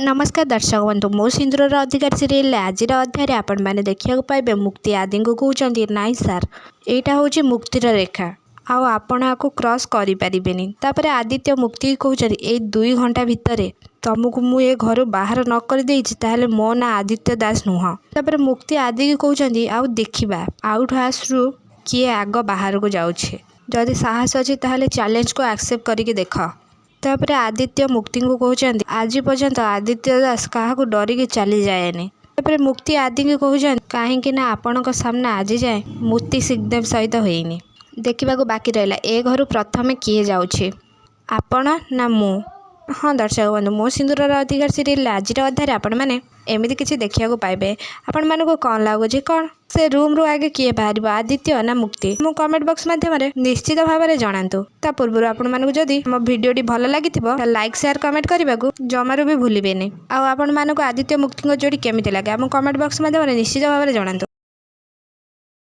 नमस्कार दर्शक बंधु मो सिंदूर अधिकार सीरियल आज अध्याय आपण मैंने देखा पाइबे मुक्ति आदि को कहते नाई सार यहाँ हूँ मुक्तिर रेखा आउ आपण आपको क्रॉस करें आदित्य मुक्ति कहते ये 2 घंटा भितर तुमको मुझे घर बाहर न कर देताल मो ना आदित्य दास नुह तापर मुक्ति आदि को कहते आउ देखा आउट हाउस किए आग बाहर को जाऊे जदि साहस अच्छी ताहले चैलेंज को एक्सेप्ट करके देख तापर आदित्य मुक्ति को कहते आज पर्यंत आदित्य दास क्या डरिकी चली जाएनि तापर मुक्ति आदि को कहते कहीं आपण सामना आज जाए मूर्ति सिद्धेव सहित होनी देखा बाकी रहा ए घर प्रथम किए जाऊे आपण ना मु हाँ दर्शक बंधु मो सिंदूर अधिकार सीरियल आज अध्याय आपण मैंने एमती किसी देखा पाइबे आपण मानक कौन लगुच कौन से रूम रू आगे किए बाहर आदित्य ना मुक्ति मो कमेंट बॉक्स माध्यम निश्चित भाव में जनातु ता पूर्व आपण मानक जदि मो भिडियोटी भल लगी लाइक शेयर कमेंट करने को जमारू भी भूलें आउ आपण मानक आदित्य मुक्ति जोड़ी केमी लगे आम कमेंट बॉक्स माध्यम निश्चित भाव में जनातु।